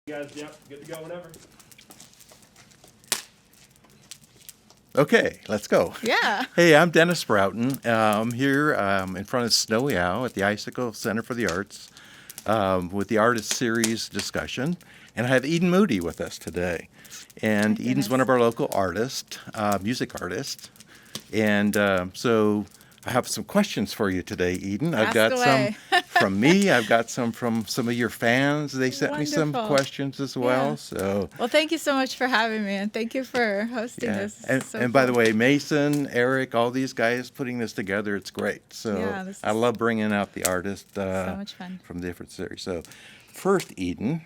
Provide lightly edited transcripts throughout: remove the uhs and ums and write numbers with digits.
You guys, yep, good to go whenever. Okay, let's go. Yeah. Hey, I'm Dennis Broughton. I'm here in front of Snowy Owl at the Icicle Center for the Arts with the Artist Series discussion. And I have Eden Moody with us today. And Hi, Eden's Dennis. one of our local artists, music artists. And so I have some questions for you today, Eden. I've Ask got away. some from me. I've got some from some of your fans. They sent me some Wonderful. questions as well. Yeah. So Well, thank you so much for having me, and thank you for hosting yeah. this. This And, is so and by the cool. way, Mason, Eric, all these guys putting this together, it's great. So Yeah, this I is love bringing out the artists so much fun. from different series. So first, Eden,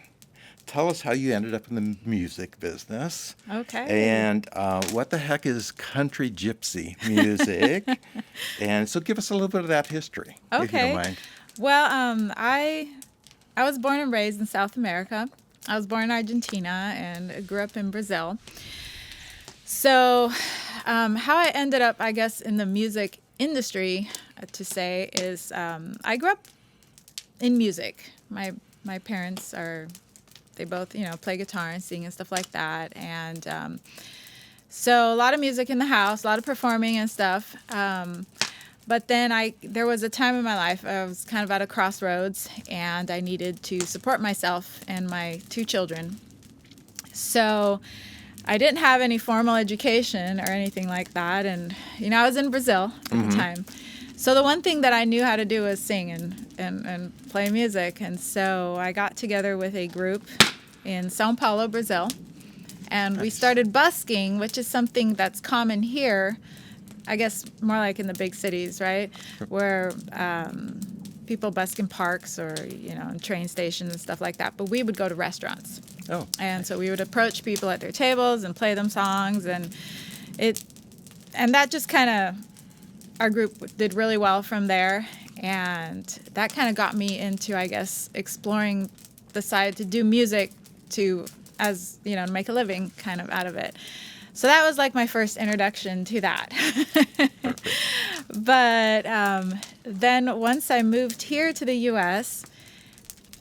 tell us how you ended up in the music business. Okay. And what the heck is country gypsy music? And so give us a little bit of that history, if you Okay. don't mind. Well, I was born and raised in South America. I was born in Argentina and grew up in Brazil. So, how I ended up, I guess, in the music industry, to say, is I grew up in music. My parents they both, play guitar and sing and stuff like that. And so a lot of music in the house, a lot of performing and stuff. But then there was a time in my life I was kind of at a crossroads, and I needed to support myself and my two children. So I didn't have any formal education or anything like that, and I was in Brazil at the time. So the one thing that I knew how to do was sing and play music, and so I got together with a group in Sao Paulo, Brazil, and we started busking, which is something that's common here. I guess more like in the big cities, right? Where people busk in parks or, in train stations and stuff like that. But we would go to restaurants. Oh. And so we would approach people at their tables and play them songs. And that just kind of, our group did really well from there. And that kind of got me into, I guess, exploring the side to do music to make a living kind of out of it. So that was like my first introduction to that. But then once I moved here to the U.S.,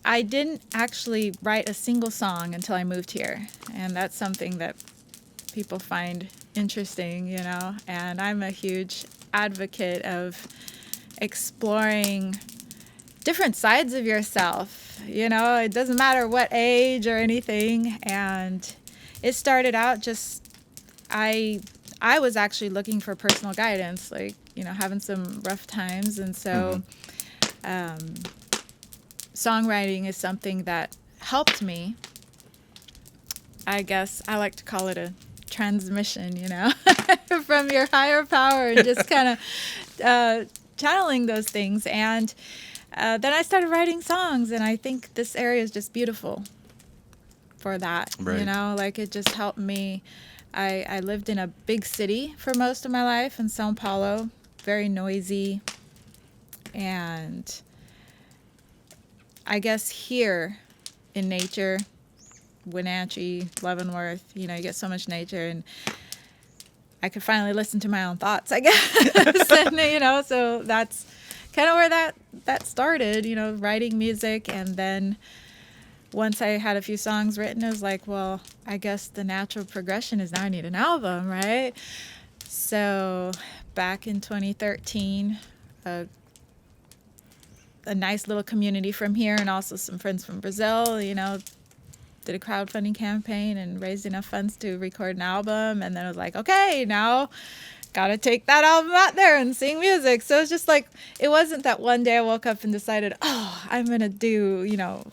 I didn't actually write a single song until I moved here. And that's something that people find interesting, And I'm a huge advocate of exploring different sides of yourself. It doesn't matter what age or anything. And it started out just I was actually looking for personal guidance, like, having some rough times. And so songwriting is something that helped me. I guess I like to call it a transmission, from your higher power, and just kind of channeling those things. And then I started writing songs, and I think this area is just beautiful for that. Right. Like it just helped me. I lived in a big city for most of my life in Sao Paulo, very noisy. And I guess here in nature, Wenatchee, Leavenworth, you get so much nature, and I could finally listen to my own thoughts, I guess. And, so that's kind of where that started, writing music. And then once I had a few songs written, it was like, well, I guess the natural progression is now I need an album, right? So back in 2013, a nice little community from here and also some friends from Brazil, did a crowdfunding campaign and raised enough funds to record an album. And then I was like, okay, now gotta take that album out there and sing music. So it's just like, it wasn't that one day I woke up and decided, oh, I'm gonna do,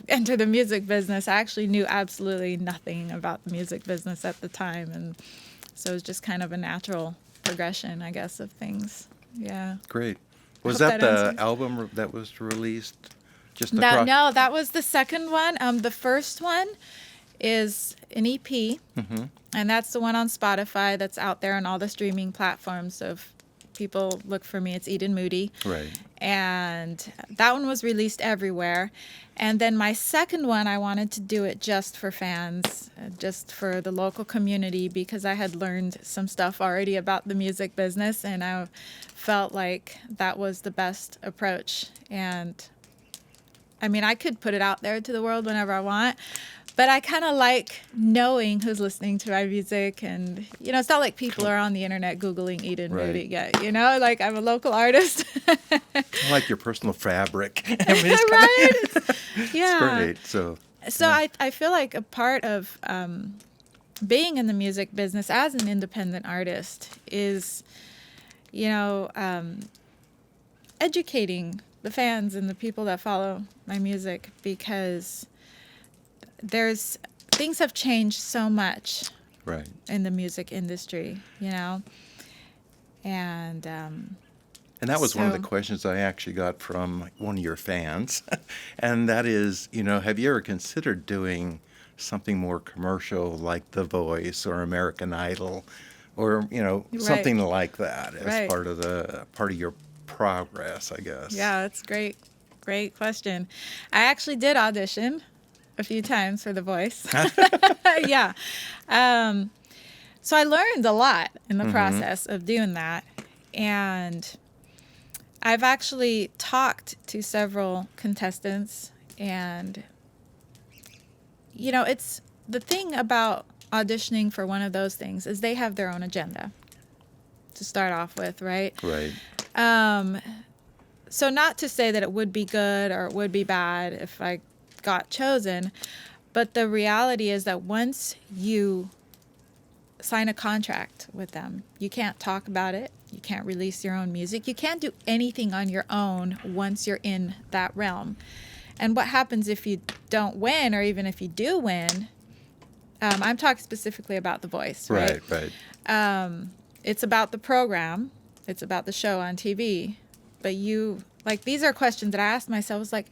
enter the music business. I actually knew absolutely nothing about the music business at the time. And so it was just kind of a natural progression, I guess, of things. Yeah. Great. Was hope that that the answers. album that was released just No, that was the second one. The first one is an EP, and that's the one on Spotify that's out there on all the streaming platforms. So if people look for me, it's Eden Moody. Right. And that one was released everywhere. And then my second one, I wanted to do it just for fans, just for the local community, because I had learned some stuff already about the music business, and I felt like that was the best approach. And I mean, I could put it out there to the world whenever I want, But I kind of like knowing who's listening to my music. And, it's not like people are on the internet Googling Eden Right. Moody yet, like I'm a local artist. I like your personal fabric. I mean, it's Right? Yeah. It's great. So I feel like a part of being in the music business as an independent artist is, educating the fans and the people that follow my music, because things have changed so much right. in the music industry, and And that was one of the So- questions I actually got from one of your fans. And that is, have you ever considered doing something more commercial like The Voice or American Idol or, something like that as Right. part of your progress, I guess. Yeah, that's great. Great question. I actually did audition a few times for The Voice. Yeah. So I learned a lot in the process of doing that. And I've actually talked to several contestants. And, it's the thing about auditioning for one of those things is they have their own agenda to start off with, right? Right. So not to say that it would be good or it would be bad if I got chosen, but the reality is that once you sign a contract with them, you can't talk about it. You can't release your own music. You can't do anything on your own once you're in that realm. And what happens if you don't win, or even if you do win? I'm talking specifically about The Voice, right? Right. It's about the program. It's about the show on TV. But these are questions that I asked myself. I was like,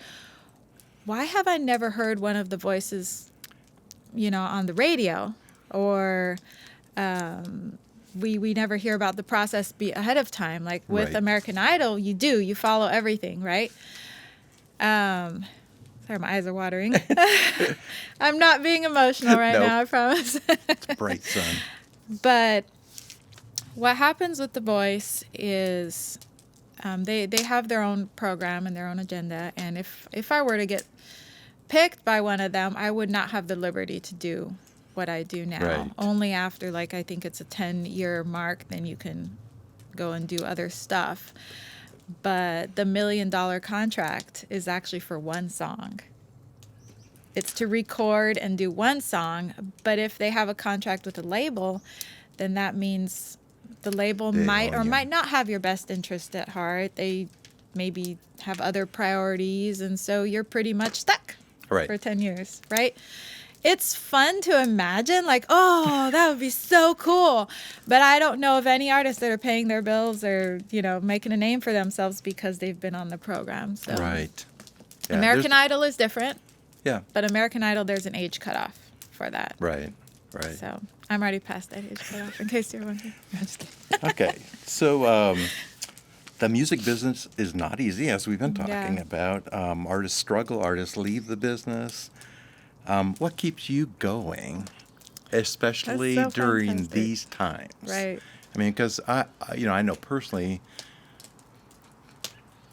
why have I never heard one of the voices, on the radio? Or we never hear about the process ahead of time. Like with Right. American Idol, you follow everything, right? Sorry, my eyes are watering. I'm not being emotional right Nope. now, I promise. It's bright sun. But what happens with The Voice is they have their own program and their own agenda. And if I were to get picked by one of them, I would not have the liberty to do what I do now. Right. Only after, I think it's a 10-year mark, then you can go and do other stuff. But the $1 million contract is actually for one song. It's to record and do one song. But if they have a contract with a label, then that means the label They might own or you. might not have your best interest at heart. They maybe have other priorities, and so you're pretty much stuck Right. for 10 years, right? It's fun to imagine, oh, that would be so cool. But I don't know of any artists that are paying their bills or, making a name for themselves because they've been on the program. So Right. Yeah, American there's- Idol is different, Yeah. but American Idol, there's an age cutoff for that. Right. Right. So I'm already past that age cutoff, in case you're wondering. I'm just kidding. Okay. So the music business is not easy, as we've been talking Yeah. about. Artists struggle. Artists leave the business. What keeps you going, especially That's so during fantastic. these times? Right. I mean, because I know personally,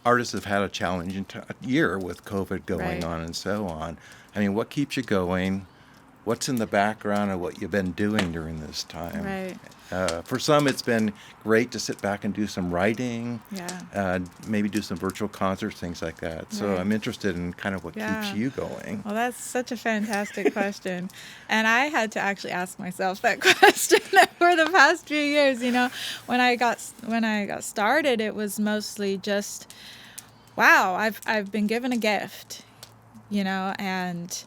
artists have had a challenging year with COVID going Right. on and so on. I mean, what keeps you going? What's in the background of what you've been doing during this time? Right. For some, it's been great to sit back and do some writing, Yeah. maybe do some virtual concerts, things like that. So Right. I'm interested in kind of what Yeah. keeps you going. Well, that's such a fantastic question. And I had to actually ask myself that question for the past few years. When I got started, it was mostly just, wow, I've been given a gift, and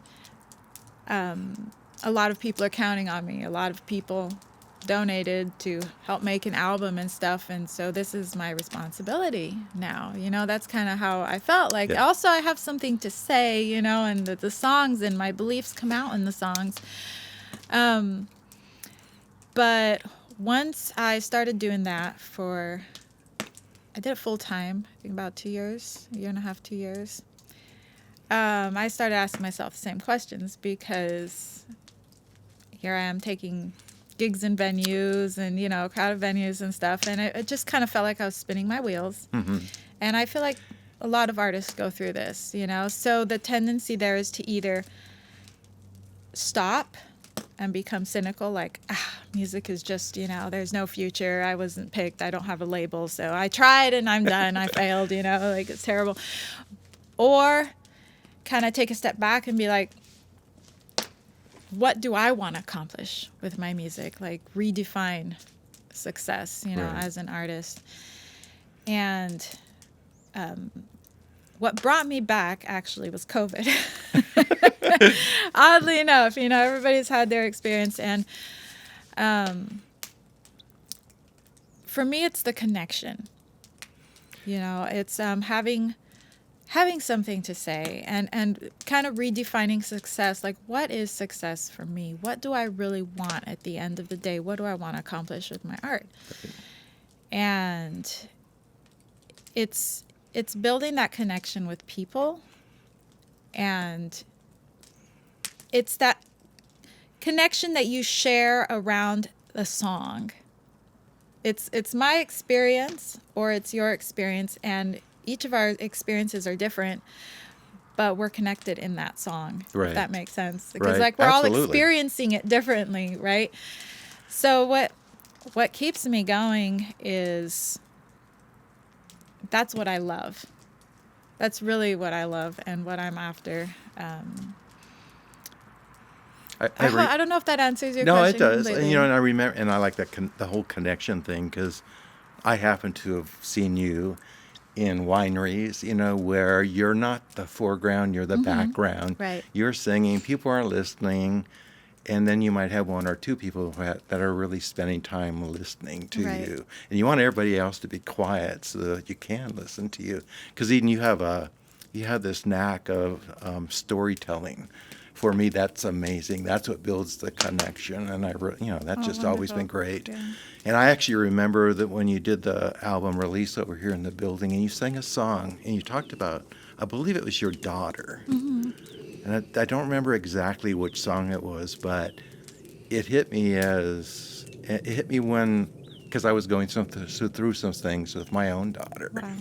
a lot of people are counting on me. A lot of people donated to help make an album and stuff, and so this is my responsibility now. That's kind of how I felt. Yeah. Also I have something to say, and the songs and my beliefs come out in the songs. But once I started doing that I did it full time, I think about 2 years, a year and a half, 2 years. I started asking myself the same questions, because here I am taking gigs in venues and, crowded venues and stuff. And it just kind of felt like I was spinning my wheels. Mm-hmm. And I feel like a lot of artists go through this, So the tendency there is to either stop and become cynical, like, music is just, there's no future. I wasn't picked. I don't have a label. So I tried and I'm done. I failed, like it's terrible. Or kind of take a step back and be like, what do I want to accomplish with my music? Like redefine success, Right. as an artist. And what brought me back actually was COVID. Oddly enough, everybody's had their experience. And for me, it's the connection. It's having something to say and kind of redefining success. Like, what is success for me? What do I really want at the end of the day? What do I want to accomplish with my art? Right. And it's building that connection with people, and it's that connection that you share around a song. It's my experience, or it's your experience, and each of our experiences are different, but we're connected in that song. Right. If that makes sense. Because Right. we're Absolutely. all experiencing it differently, right? So what keeps me going is that's what I love. That's really what I love and what I'm after. I don't know if that answers your No, question. it does. Completely. And I remember, and I like that the whole connection thing, because I happen to have seen you in wineries, where you're not the foreground, you're the background. Right. You're singing, people are listening, and then you might have one or two people that are really spending time listening to Right. you. And you want everybody else to be quiet so that you can listen to you. Because Eden, you have this knack of storytelling. For me, that's amazing. That's what builds the connection, and that's just always been wonderful. great. Yeah. And I actually remember that when you did the album release over here in the building, and you sang a song, and you talked about, I believe it was your daughter. And I don't remember exactly which song it was, but it hit me when, because I was going through some things with my own daughter. Wow.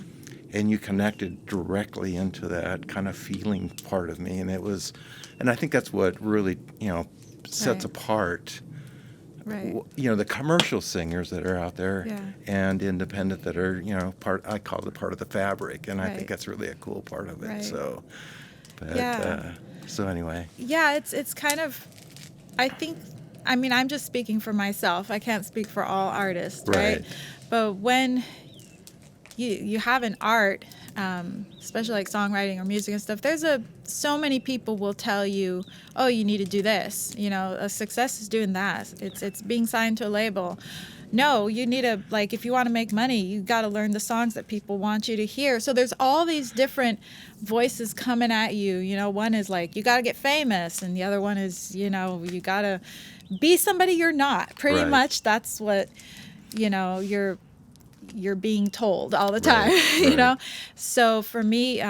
And you connected directly into that kind of feeling part of me, and I think that's what really sets Right. apart Right. the commercial singers that are out there, Yeah. and independent that are I call it part of the fabric, and I Right. think that's really a cool part of it. Right. So, but Yeah. so anyway, Yeah, it's kind of, I'm just speaking for myself. I can't speak for all artists, right? Right. But when you have an art, especially like songwriting or music and stuff, so many people will tell you, oh, you need to do this. A success is doing that. It's being signed to a label. No, you need to, like, if you want to make money, you got to learn the songs that people want you to hear. So there's all these different voices coming at you. One is like, you got to get famous, and the other one is, you got to be somebody you're not. Pretty Right. much that's what, you're being told all the time, Right, right. So for me,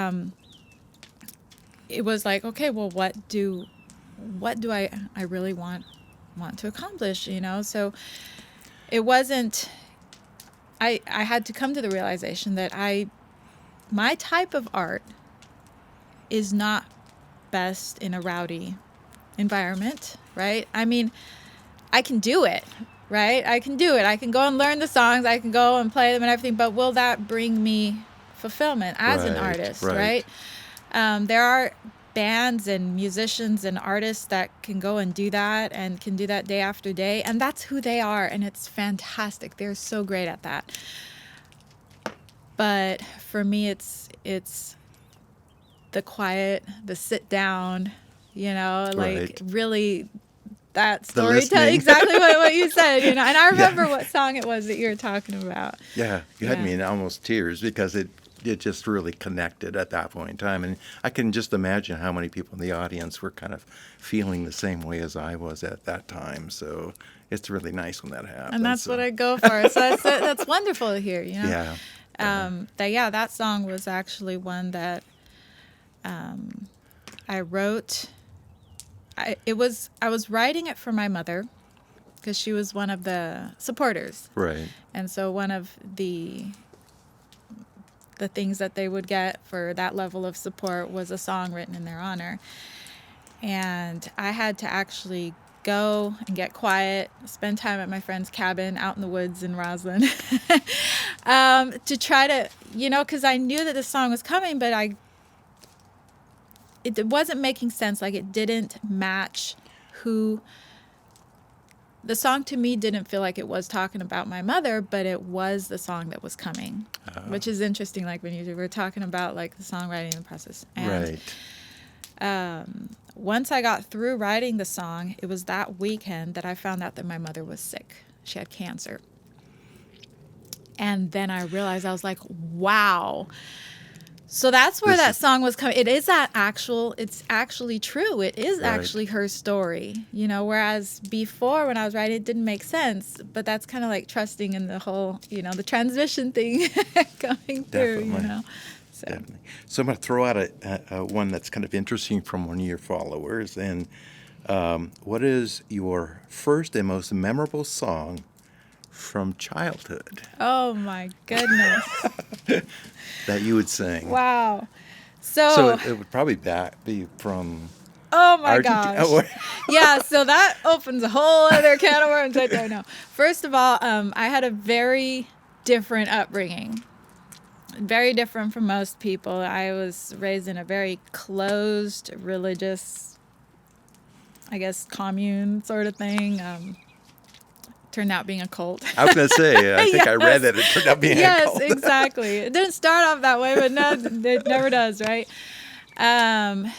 it was like, okay, well, what do I really want to accomplish, So it wasn't, I had to come to the realization that my type of art is not best in a rowdy environment, right? I can do it, right? I can do it. I can go and learn the songs. I can go and play them and everything. But will that bring me fulfillment as an Right, artist, right. right? There are bands and musicians and artists that can go and do that and can do that day after day. And that's who they are. And it's fantastic. They're so great at that. But for me, it's the quiet, the sit down, like Right. really that The storytelling. listening. Exactly what you said, And I remember Yeah. what song it was that you were talking about. Yeah, you had Yeah. me in almost tears, because it just really connected at that point in time. And I can just imagine how many people in the audience were kind of feeling the same way as I was at that time. So it's really nice when that happens. And that's So, what I go for. So that's wonderful to hear, Yeah. That song was actually one that I wrote. I was writing it for my mother, because she was one of the supporters. Right. And so one of the things that they would get for that level of support was a song written in their honor. and I had to actually go and get quiet, spend time at my friend's cabin out in the woods in Roslyn, to try to, because I knew that this song was coming, but it wasn't making sense. Like, it didn't match who. The song to me didn't feel like it was talking about my mother, but it was the song that was coming, which is interesting. Like, when you were talking about like the songwriting process. And, Right. Once I got through writing the song, it was that weekend that I found out that my mother was sick. She had cancer. And then I realized, I was like, wow. So that's where that song was coming. It's actually true. It is actually her story, whereas before when I was writing, it didn't make sense. But that's kind of like trusting in the whole, the transmission thing coming through, Definitely. So. Definitely. So I'm going to throw out a one that's kind of interesting from one of your followers. And what is your first and most memorable song from childhood Oh my goodness. that you would sing? Wow. So So, it would probably be from oh my Argentina. gosh. Yeah, so that opens a whole other can of worms right there. No. First of all, I had a very different upbringing. Very different from most people. I was raised in a very closed, religious, I guess, commune sort of thing. Turned out being a cult. I was going to say, I think I read Yes. that it turned out being a Yes, cult. exactly. It didn't start off that way, but no, it never does, right?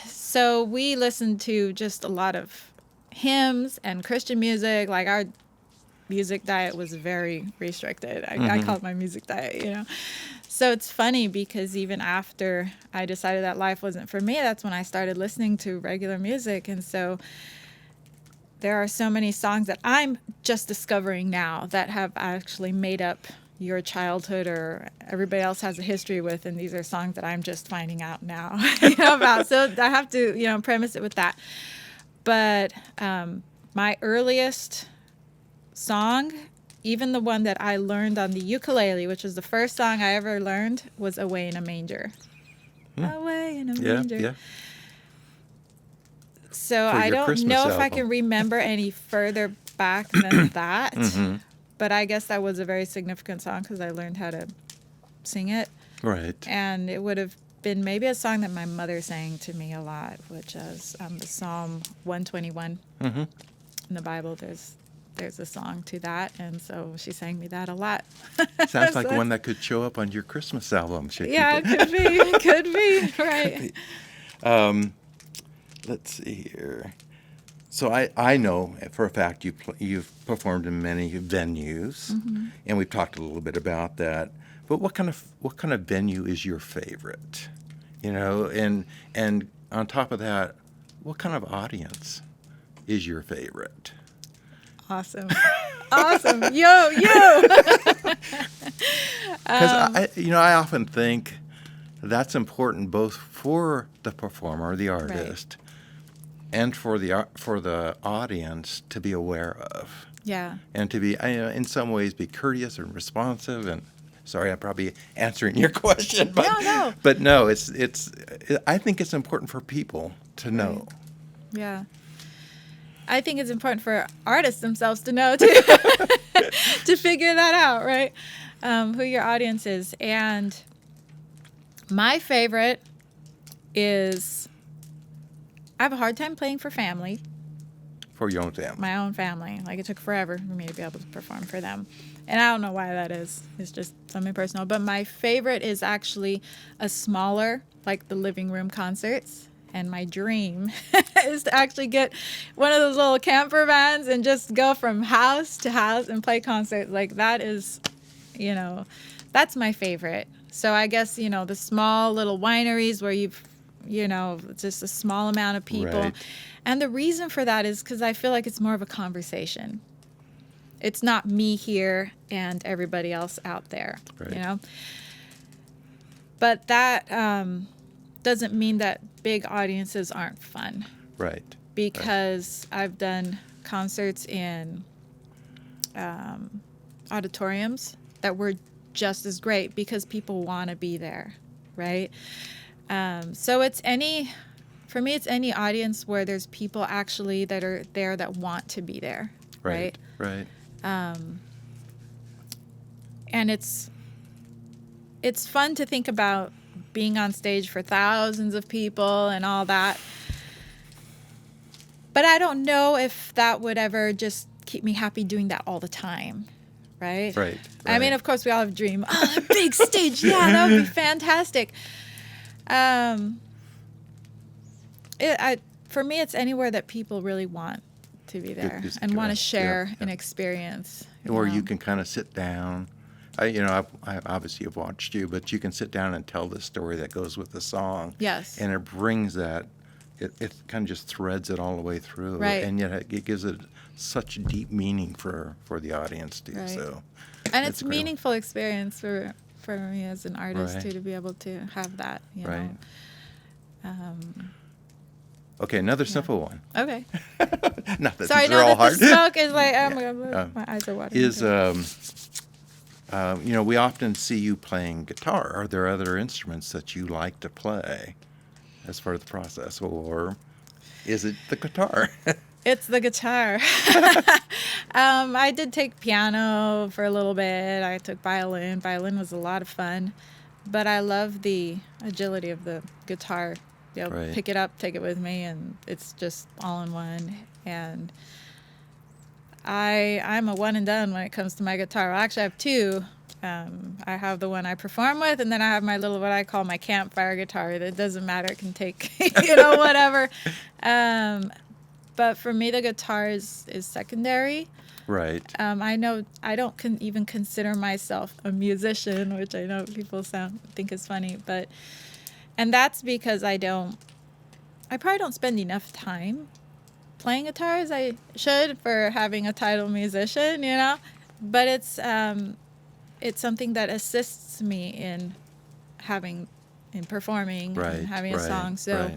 So we listened to just a lot of hymns and Christian music. Like, our music diet was very restricted. I call it my music diet, So it's funny because even after I decided that life wasn't for me, that's when I started listening to regular music. And so there are so many songs that I'm just discovering now that have actually made up your childhood or everybody else has a history with, and these are songs that I'm just finding out now about. So I have to, premise it with that. But my earliest song, even the one that I learned on the ukulele, which was the first song I ever learned, was Away in a Manger. Away in a Manger. Yeah. So For I your don't Christmas know if I album. can remember any further back than that. Mm-hmm. But I guess that was a very significant song because I learned how to sing it. Right. And it would have been maybe a song that my mother sang to me a lot, which is the Psalm 121. Mm-hmm. In the Bible, there's a song to that, and so she sang me that a lot. Sounds like So- one that could show up on your Christmas album. Yeah, it could be, right. Let's see here. So I know for a fact you've performed in many venues, and we've talked a little bit about that. But what kind of venue is your favorite? And on top of that, what kind of audience is your favorite? Awesome. Yo. Because I often think that's important both for the performer, the artist, and for the audience to be aware of. Yeah. And to be, in some ways, be courteous and responsive. And sorry, I'm probably answering your question, but No. But no, I think it's important for people to know. Yeah. I think it's important for artists themselves to know too, to figure that out, right? Who your audience is. And my favorite is, I have a hard time playing for family. For your own family. My own family. Like, it took forever for me to be able to perform for them. And I don't know why that is. It's just something personal. But my favorite is actually a smaller, like the living room concerts. And my dream is to actually get one of those little camper vans and just go from house to house and play concerts. Like, that is, that's my favorite. So I guess, the small little wineries where you've, just a small amount of people. Right. And the reason for that is because I feel like it's more of a conversation. It's not me here and everybody else out there, Right. But that doesn't mean that big audiences aren't fun. Right. Because I've done concerts in auditoriums that were just as great because people want to be there, right? So it's for me, it's any audience where there's people actually that are there that want to be there, right? Right. And it's fun to think about being on stage for thousands of people and all that. But I don't know if that would ever just keep me happy doing that all the time, right? Right. I mean, of course, we all have a dream. Oh, a big stage. Yeah, that would be fantastic. For me, it's anywhere that people really want to be there and want to share an experience. Or you can kind of sit down. I obviously have watched you, but you can sit down and tell the story that goes with the song. Yes. And it brings that, it kind of just threads it all the way through. Right. And yet it gives it such deep meaning for the audience, too. Right. So, and it's a meaningful experience for me as an artist, too, to be able to have that, right. know. Okay, another simple one. Okay. Not that Sorry, these are all hard. The smoke is like, my eyes are watering. We often see you playing guitar. Are there other instruments that you like to play as part of the process, or is it the guitar? It's the guitar. I did take piano for a little bit. I took violin. Violin was a lot of fun, but I love the agility of the guitar. Right. Pick it up, take it with me, and it's just all in one. And I'm a one and done when it comes to my guitar. Well, actually, I have two. I have the one I perform with, and then I have my little, what I call my campfire guitar. That doesn't matter. It can take, whatever. But for me, the guitar is secondary. Right. I know I don't even consider myself a musician, which I know people think is funny, and that's because I probably don't spend enough time playing guitar as I should for having a title musician, but it's something that assists me in performing and having a song. So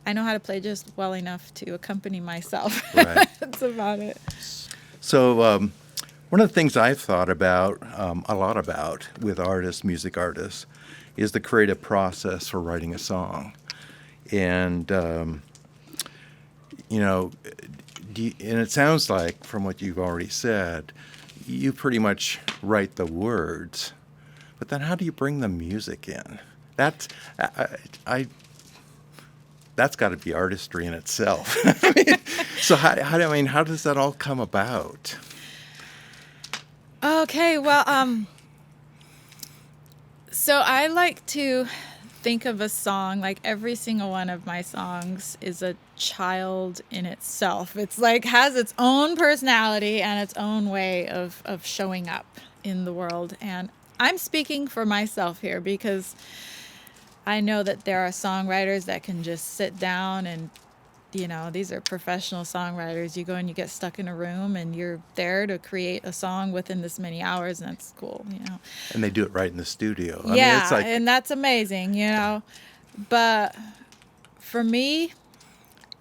I know how to play just well enough to accompany myself. Right. That's about it. So one of the things I've thought about a lot about with music artists, is the creative process for writing a song. And, and it sounds like, from what you've already said, you pretty much write the words. But then how do you bring the music in? That's got to be artistry in itself. So how does that all come about? Okay, well, so I like to think of a song, like every single one of my songs is a child in itself. It's like has its own personality and its own way of showing up in the world. And I'm speaking for myself here because I know that there are songwriters that can just sit down and, these are professional songwriters. You go and you get stuck in a room and you're there to create a song within this many hours, and that's cool, And they do it right in the studio. I mean, it's like, and that's amazing, But for me,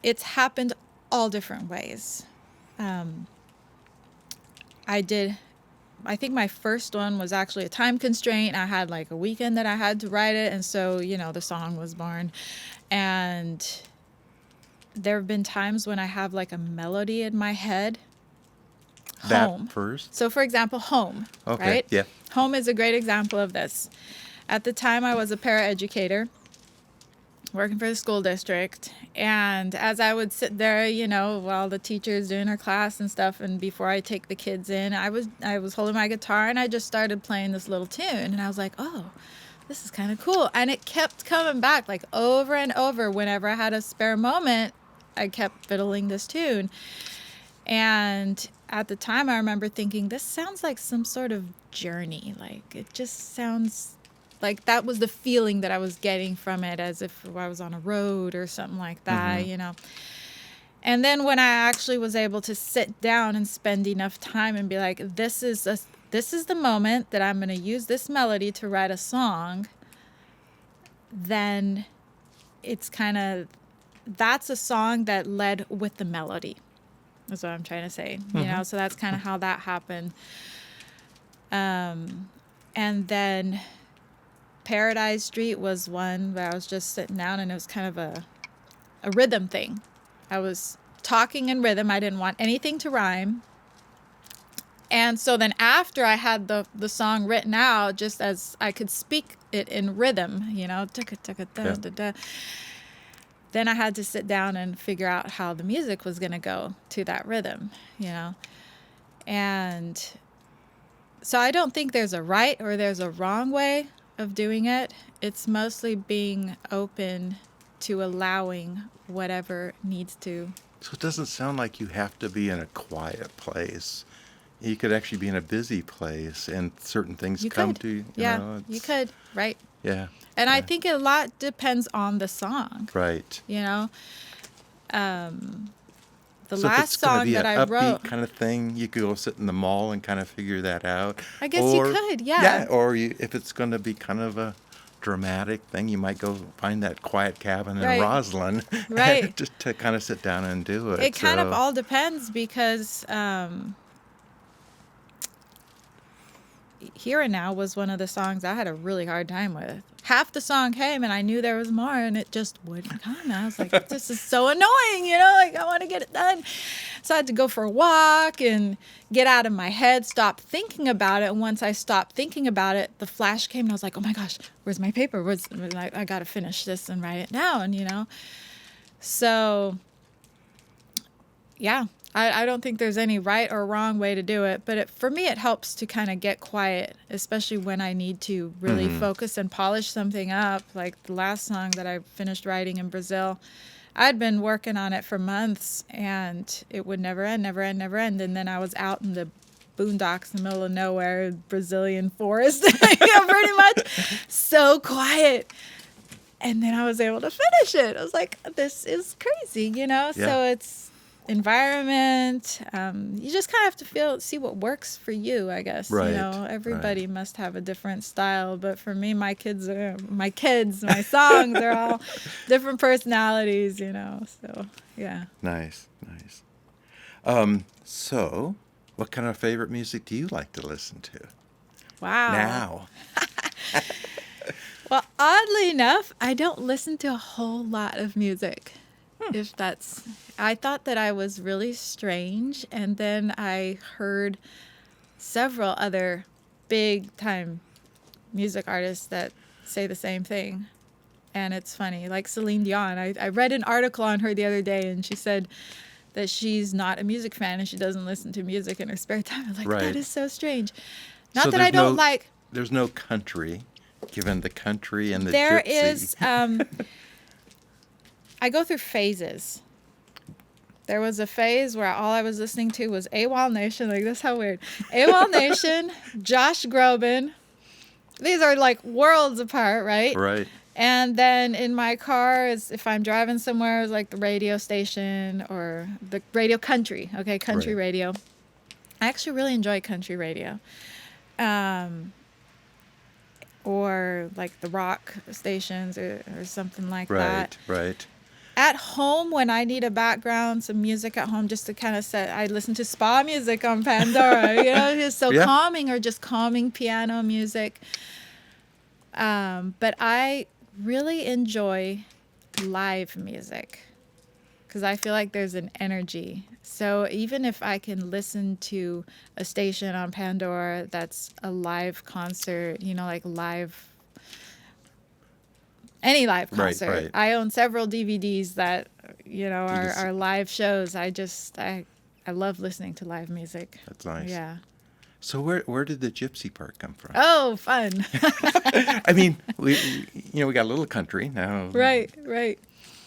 it's happened all different ways. I think my first one was actually a time constraint. I had like a weekend that I had to write it, and so, the song was born. And there have been times when I have like a melody in my head. Home. That first? So, for example, Home. Okay. Right? Yeah. Home is a great example of this. At the time, I was a paraeducator working for the school district. And as I would sit there, while the teacher's doing her class and stuff, and before I take the kids in, I was holding my guitar and I just started playing this little tune. And I was like, oh, this is kind of cool. And it kept coming back like over and over. Whenever I had a spare moment, I kept fiddling this tune. And at the time, I remember thinking, this sounds like some sort of journey. Like, it just sounds like that was the feeling that I was getting from it, as if I was on a road or something like that, And then when I actually was able to sit down and spend enough time and be like, this is the moment that I'm going to use this melody to write a song, then it's kind of, that's a song that led with the melody. That's what I'm trying to say, so that's kind of how that happened. And then Paradise Street was one where I was just sitting down, and it was kind of a rhythm thing. I was talking in rhythm. I didn't want anything to rhyme. And so then after I had the song written out, just as I could speak it in rhythm, then I had to sit down and figure out how the music was going to go to that rhythm, And so I don't think there's a right or there's a wrong way of doing it. It's mostly being open to allowing whatever needs to. So it doesn't sound like you have to be in a quiet place. You could actually be in a busy place and certain things come to you. You could, right? Yeah. And I think a lot depends on the song. Right. The So last song that I wrote. If it's going to be an upbeat kind of thing, you could go sit in the mall and kind of figure that out. I guess you could, yeah. Yeah, or if it's going to be kind of a dramatic thing, you might go find that quiet cabin in Roslyn. Right. Just to kind of sit down and do it. It kind of all depends because Here and Now was one of the songs I had a really hard time with. Half the song came and I knew there was more and it just wouldn't come. And I was like, this is so annoying, I want to get it done. So I had to go for a walk and get out of my head, stop thinking about it. And once I stopped thinking about it, the flash came and I was like, oh my gosh, where's my paper? I got to finish this and write it down, So, yeah. I don't think there's any right or wrong way to do it, but for me, it helps to kind of get quiet, especially when I need to really focus and polish something up. Like the last song that I finished writing in Brazil, I'd been working on it for months, and it would never end. And then I was out in the boondocks in the middle of nowhere, Brazilian forest, pretty much, so quiet. And then I was able to finish it. I was like, this is crazy, Yeah. So it's environment. You just kind of have to see what works for you, I guess. Right. Everybody must have a different style, but for me, my songs are all different personalities, So, yeah. Nice. So, what kind of favorite music do you like to listen to? Wow. Now. Well, oddly enough, I don't listen to a whole lot of music. I thought that I was really strange, and then I heard several other big time music artists that say the same thing. And it's funny, like Celine Dion. I read an article on her the other day, and she said that she's not a music fan and she doesn't listen to music in her spare time. I was like, that is so strange. Not that I don't like... There's no country, given the country and the There gypsy. is... I go through phases. There was a phase where all I was listening to was AWOL Nation. Like, that's how weird. AWOL Nation, Josh Groban. These are like worlds apart, right? Right. And then in my car, if I'm driving somewhere, it's like the radio station or the radio country. Okay, country radio. I actually really enjoy country radio. Or like the rock stations or something like that. Right. At home, when I need a background, some music at home, just to kind of I listen to spa music on Pandora, just so calming, or just calming piano music. But I really enjoy live music because I feel like there's an energy. So even if I can listen to a station on Pandora that's a live concert, like any live concert. Right. I own several DVDs that, are live shows. I love listening to live music. That's nice. Yeah. So where did the gypsy part come from? Oh, fun. I mean, we got a little country now. Right.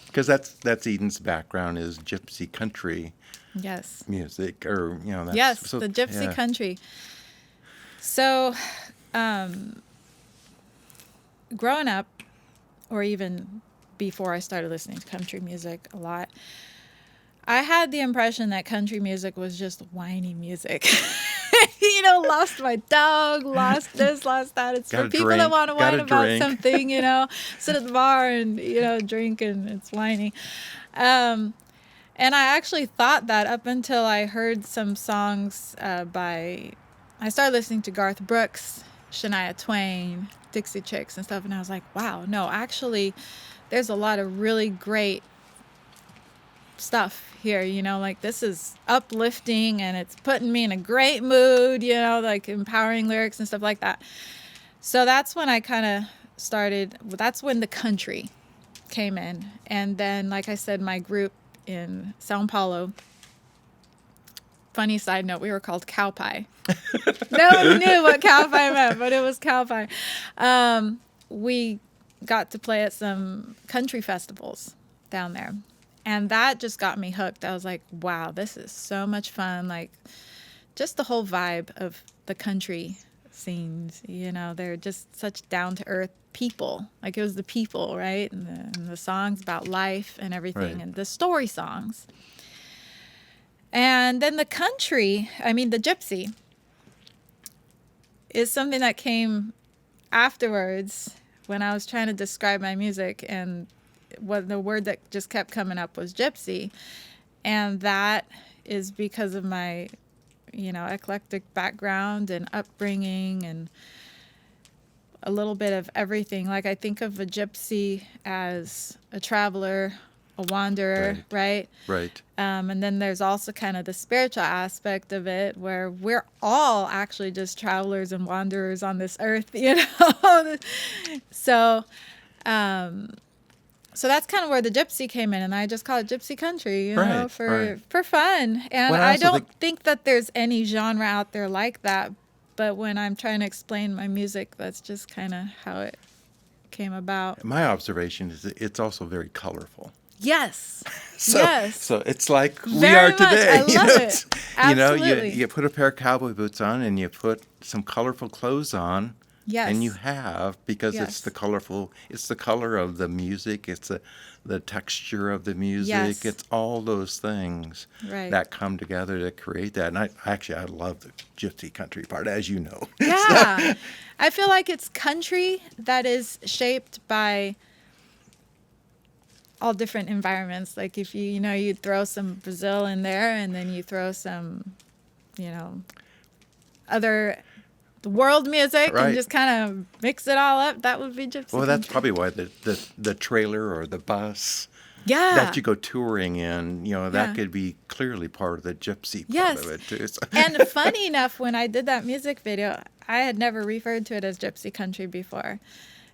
Because that's Eden's background is gypsy country. Yes. Music, or that's, yes, the gypsy country. So, growing up, or even before I started listening to country music a lot, I had the impression that country music was just whiny music. Lost my dog, lost this, lost that. It's for people that want to whine about something, sit at the bar and, drink, and it's whiny. And I actually thought that up until I heard some songs I started listening to Garth Brooks, Shania Twain, Dixie Chicks and stuff, and I was like, wow, no, actually, there's a lot of really great stuff here, like this is uplifting and it's putting me in a great mood, like empowering lyrics and stuff like that. So that's when I kind of that's when the country came in. And then, like I said, my group in Sao Paulo, funny side note, we were called Cow Pie. No one knew what cow pie meant, but it was cow pie. We got to play at some country festivals down there. And that just got me hooked. I was like, wow, this is so much fun. Like, just the whole vibe of the country scenes, they're just such down-to-earth people. Like, it was the people, right? And the songs about life and everything, Right. and the story songs. And then the country, the gypsy, is something that came afterwards when I was trying to describe my music, and what the word that just kept coming up was gypsy. And that is because of my, eclectic background and upbringing and a little bit of everything. Like, I think of a gypsy as a traveler, a wanderer, right? Right. And then there's also kind of the spiritual aspect of it, where we're all actually just travelers and wanderers on this earth, So, so that's kind of where the gypsy came in, and I just call it Gypsy Country, Right, for fun. And Well, I I also don't think that there's any genre out there like that. But when I'm trying to explain my music, that's just kind of how it came about. My observation is that it's also very colorful. Yes. So, Yes. so it's like we Very are much. today. I love it. It's- Absolutely. you put a pair of cowboy boots on and you put some colorful clothes on. Yes. And you have, because Yes. it's the color of the music, it's the texture of the music, Yes. it's all those things Right. that come together to create that. And I love the gypsy country part, as you know. Yeah. I feel like it's country that is shaped by all different environments. Like, if you throw some Brazil in there, and then you throw some, other the world music, Right. and just kind of mix it all up, that would be gypsy Well, that's country. probably why the trailer or the bus Yeah. that you go touring in, that Yeah. could be clearly part of the gypsy part Yes. of it too. So- And funny enough, when I did that music video, I had never referred to it as gypsy country before.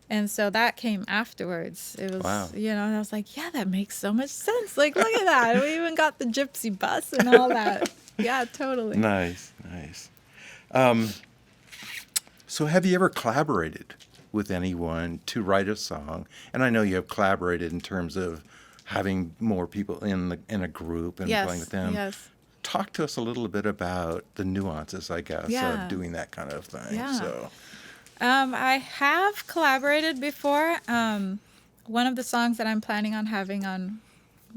And so that came afterwards. It was, Wow. and I was like, yeah, that makes so much sense. Like, look at that. We even got the gypsy bus and all that. Yeah, totally. Nice. So have you ever collaborated with anyone to write a song? And I know you have collaborated in terms of having more people in a group and Yes, playing with them. yes. Talk to us a little bit about the nuances, I guess, Yeah. of doing that kind of thing. Yeah. So, I have collaborated before. One of the songs that I'm planning on having on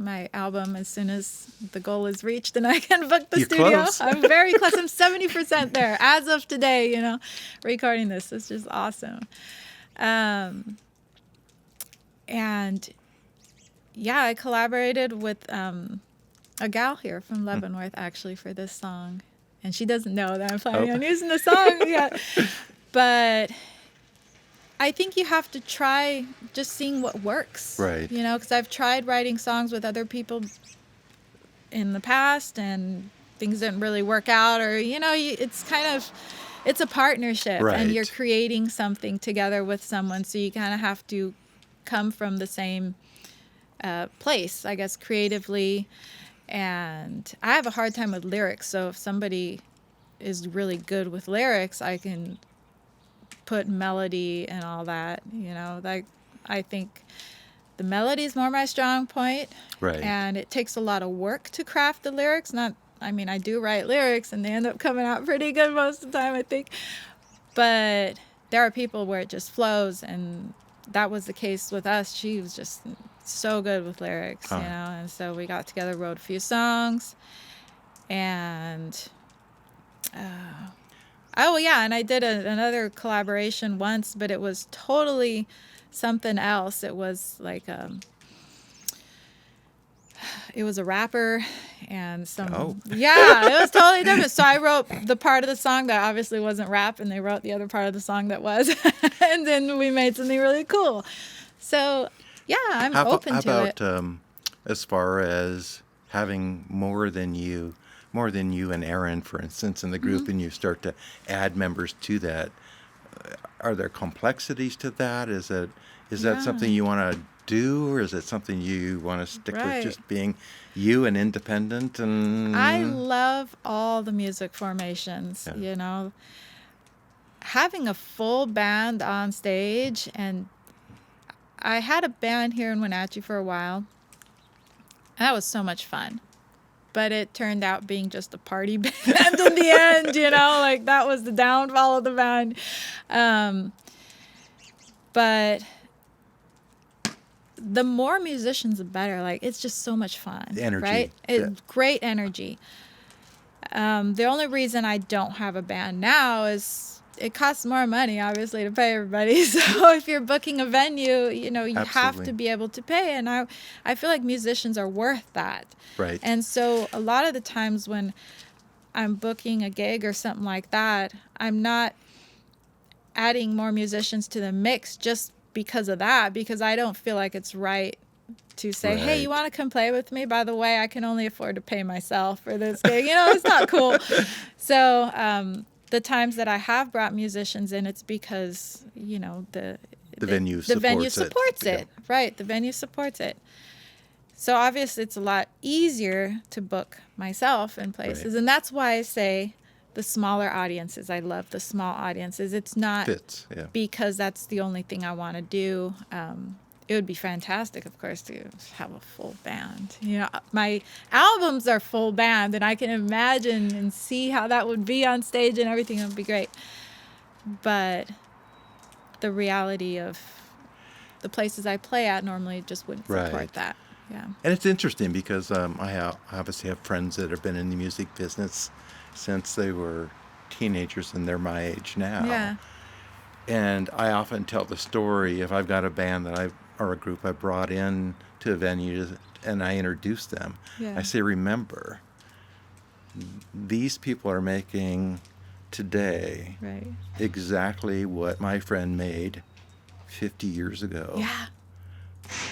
my album, as soon as the goal is reached and I can book the You're studio. close. I'm very close. I'm 70% there as of today, recording this. It's just awesome. And yeah, I collaborated with a gal here from Leavenworth, actually, for this song. And she doesn't know that I'm planning on using the song yet. But I think you have to try just seeing what works. Right. Because I've tried writing songs with other people in the past, and things didn't really work out, or, it's a partnership, and you're Right. creating something together with someone. So you kind of have to come from the same place, I guess, creatively. And I have a hard time with lyrics. So if somebody is really good with lyrics, I can put melody and all that, like, I think the melody is more my strong point. Right. And it takes a lot of work to craft the lyrics. I do write lyrics, and they end up coming out pretty good most of the time, I think. But there are people where it just flows, and that was the case with us. She was just so good with lyrics, and so we got together, wrote a few songs, and and I did another collaboration once, but it was totally something else. It was like it was a rapper and some yeah, it was totally different. So I wrote the part of the song that obviously wasn't rap, and they wrote the other part of the song that was, and then we made something really cool. So yeah, I'm open to it. How about as far as having more than you and Aaron, for instance, in the group, and you start to add members to that, are there complexities to that? Is that Yeah. something you want to do, or is it something you want to stick with Right. just being you and independent? And I love all the music formations, Yeah. Having a full band on stage, and I had a band here in Wenatchee for a while. That was so much fun. But it turned out being just a party band in the end, like that was the downfall of the band. But the more musicians, the better. Like, it's just so much fun. The energy. Right? It's great energy. The only reason I don't have a band now is it costs more money, obviously, to pay everybody. So if you're booking a venue, you have Absolutely. to be able to pay. And I feel like musicians are worth that. Right. And so a lot of the times when I'm booking a gig or something like that, I'm not adding more musicians to the mix just because of that, because I don't feel like it's right to say, hey, Right. you want to come play with me? By the way, I can only afford to pay myself for this gig. It's not cool. So the times that I have brought musicians in, it's because, the venue venue supports supports it. it. Right. The venue supports it. So obviously it's a lot easier to book myself in places. Right. And that's why I say the smaller audiences. I love the small audiences. It's not Fits. Yeah. because that's the only thing I want to do. It would be fantastic, of course, to have a full band. My albums are full band, and I can imagine and see how that would be on stage and everything. It would be great. But the reality of the places I play at normally just wouldn't support Right. that. Yeah. And it's interesting because I obviously have friends that have been in the music business since they were teenagers, and they're my age now. Yeah. And I often tell the story, if I've got a band or a group I brought in to a venue and I introduce them, Yeah. I say, remember, these people are making today Right. exactly what my friend made 50 years ago. Yeah.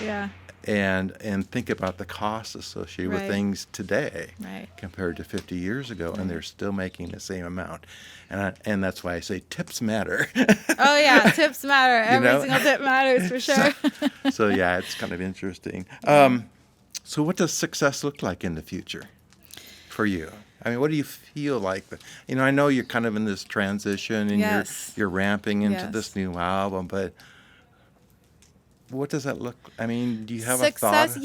Yeah. And think about the costs associated with Right. things today Right. compared to 50 years ago, Right. and they're still making the same amount. And that's why I say tips matter. Oh, yeah. Tips matter. Every know? single tip matters for sure. So yeah, it's kind of interesting. So what does success look like in the future for you? I mean, what do you feel like? I know you're kind of in this transition, and Yes. you're ramping into Yes. this new album, but what does that look? I mean, do you have Success, a thought?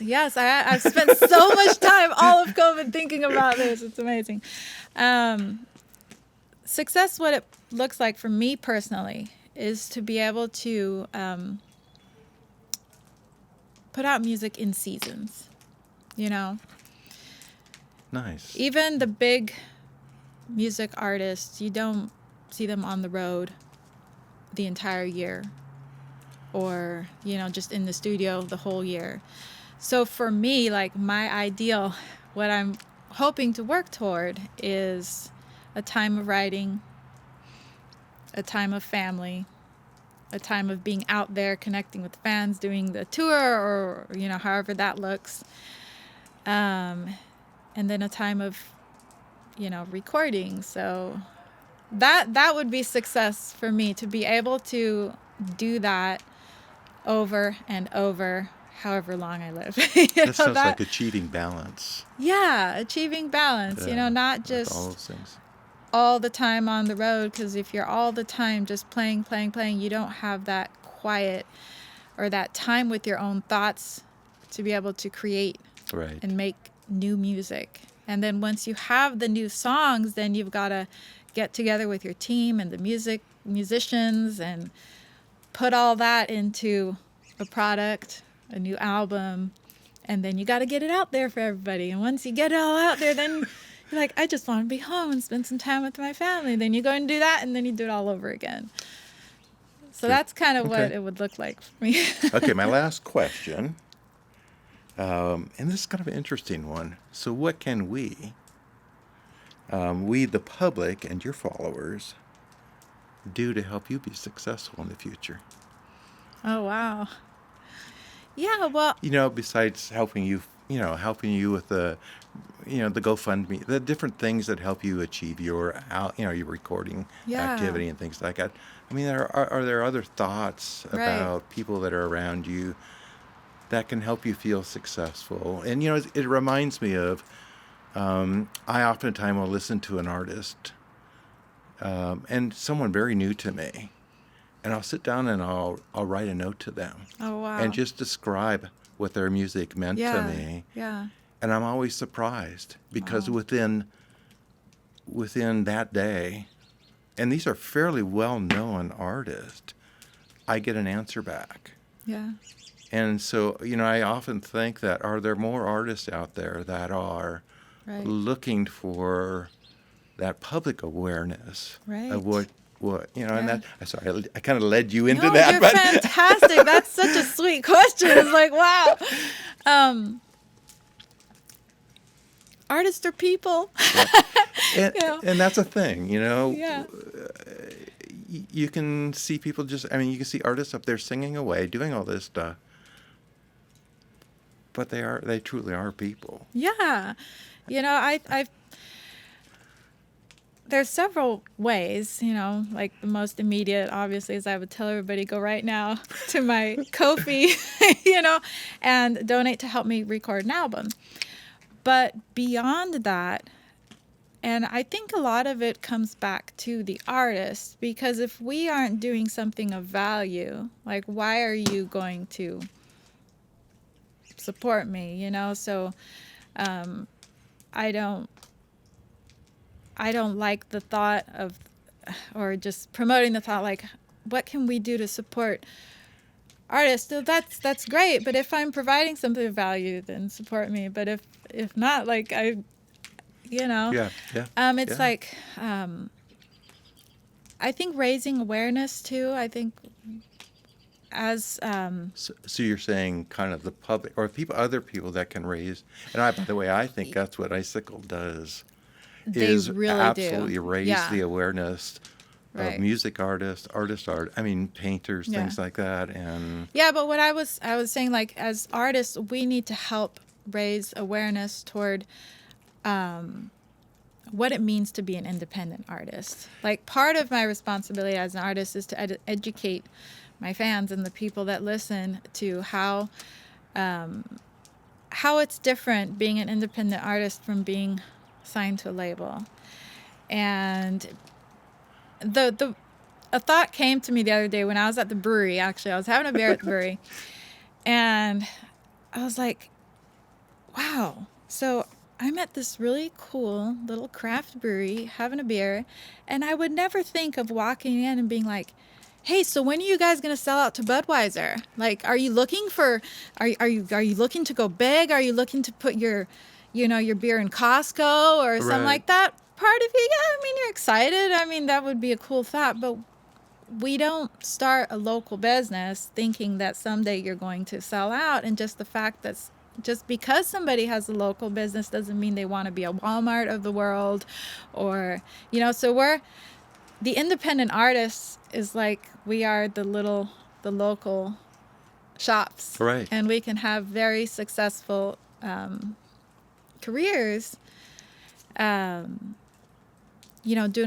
yes. I've spent so much time all of COVID thinking about this. It's amazing. Success, what it looks like for me personally, is to be able to put out music in seasons. Nice. Even the big music artists, you don't see them on the road the entire year, or just in the studio the whole year. So for me, like, my ideal, what I'm hoping to work toward, is a time of writing, a time of family, a time of being out there connecting with fans, doing the tour, or however that looks, and then a time of recording. So that would be success for me, to be able to do that over and over, however long I live. That sounds like achieving balance. Yeah, achieving balance, not with just all those things. all the time on the road, because if you're all the time just playing, you don't have that quiet or that time with your own thoughts to be able to create Right. and make new music. And then once you have the new songs, then you've got to get together with your team and the musicians and put all that into a product, a new album, and then you got to get it out there for everybody. And once you get it all out there, then you're like, I just want to be home and spend some time with my family. Then you go and do that, and then you do it all over again. So that's kind of what Okay. it would look like for me. Okay, my last question, and this is kind of an interesting one. So what can we, the public and your followers, do to help you be successful in the future? Oh, wow. Yeah, well, Besides helping you, helping you with the GoFundMe, the different things that help you achieve your recording Yeah. activity and things like that. I mean, are there other thoughts Right. about people that are around you that can help you feel successful? And, it reminds me of, I oftentimes will listen to an artist, and someone very new to me, and I'll sit down and I'll write a note to them Oh, wow. and just describe what their music meant to Yeah. me. Yeah. And I'm always surprised because Wow. within that day, and these are fairly well-known artists, I get an answer back. Yeah. And so, I often think that, are there more artists out there that are Right. looking for that public awareness Right. of what and Yeah. that, sorry, I kind of led you into No, that, you're but fantastic. That's such a sweet question. It's like, wow. Artists are people. and, You know? and that's a thing, Yeah. You can see people you can see artists up there singing away, doing all this stuff, but they truly are people. Yeah. I've there's several ways, like the most immediate, obviously, is I would tell everybody go right now to my Ko-fi, and donate to help me record an album. But beyond that, and I think a lot of it comes back to the artist, because if we aren't doing something of value, like, why are you going to support me, So I don't like the thought of, or just promoting the thought, like, what can we do to support artists? So that's great, but if I'm providing something of value, then support me. But if not, like, Yeah. it's Yeah. like, I think raising awareness too. I think as So you're saying kind of the public or other people that can raise, and by the way, I think that's what Icicle does, they is really absolutely do. raise Yeah. the awareness of Right. music artists, painters, Yeah. things like that, and Yeah, but what I was saying, like, as artists, we need to help raise awareness toward what it means to be an independent artist. Like, part of my responsibility as an artist is to educate my fans and the people that listen to how it's different being an independent artist from being signed to a label. And a thought came to me the other day when I was at the brewery. Actually, I was having a beer at the brewery, and I was like, wow, so I'm at this really cool little craft brewery having a beer, and I would never think of walking in and being like, hey, so when are you guys going to sell out to Budweiser? Like, are you looking to go big? Are you looking to put your beer in Costco or something Right. like that? Part of you, yeah, I mean, you're excited. I mean, that would be a cool thought, but we don't start a local business thinking that someday you're going to sell out. And just the fact that just because somebody has a local business doesn't mean they want to be a Walmart of the world, or, so the independent artists is like, we are the local shops. Right. And we can have very successful careers, doing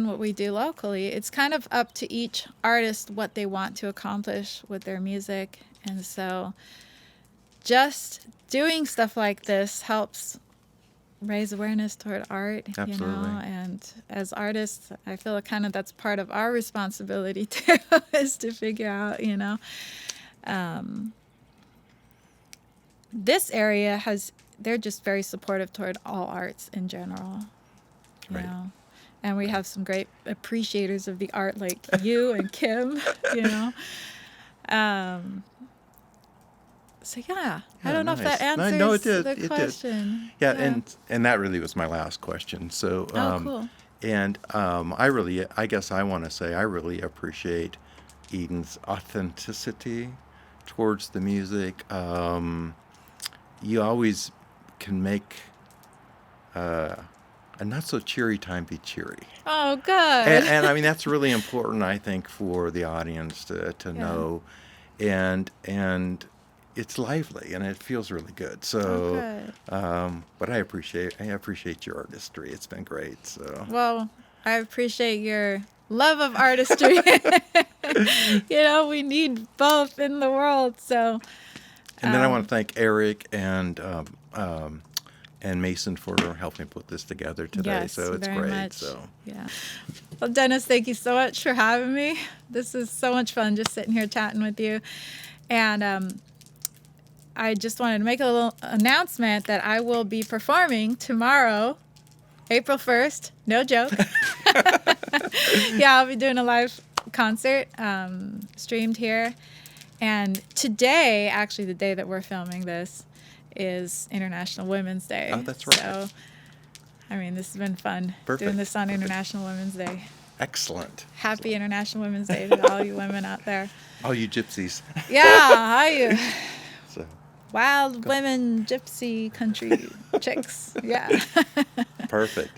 what we do locally. It's kind of up to each artist what they want to accomplish with their music. And so just doing stuff like this helps raise awareness toward art, Absolutely. and as artists, I feel kind of that's part of our responsibility too, is to figure out, this area they're just very supportive toward all arts in general, you Right. know. And we have some great appreciators of the art, like you and Kim, So yeah, I Yeah, don't know if that nice. answers No, it did. the It did. question. Yeah, and that really was my last question. So, Cool. and I guess I want to say I really appreciate Eden's authenticity towards the music. You always can make a not so cheery time be cheery. Oh, good. And I mean, that's really important, I think, for the audience to know. And it's lively and it feels really good. Oh, So, good. but I appreciate your artistry. It's been great. So, Well, I appreciate your love of artistry. We need both in the world. So, and then I want um, to thank Eric and Mason for helping put this together today. yes, So it's very great. much. So Yeah. Well, Dennis, thank you so much for having me. This is so much fun just sitting here chatting with you. And I just wanted to make a little announcement that I will be performing tomorrow, April 1st. No joke. Yeah, I'll be doing a live concert streamed here. And today, actually, the day that we're filming this, is International Women's Day. Oh, that's right. So, I mean, this has been fun Perfect. doing this on Perfect. International Women's Day. excellent. Happy International Women's Day to all you women out there. All you gypsies. Yeah, how you? So Wild women, gypsy country chicks. Yeah. perfect.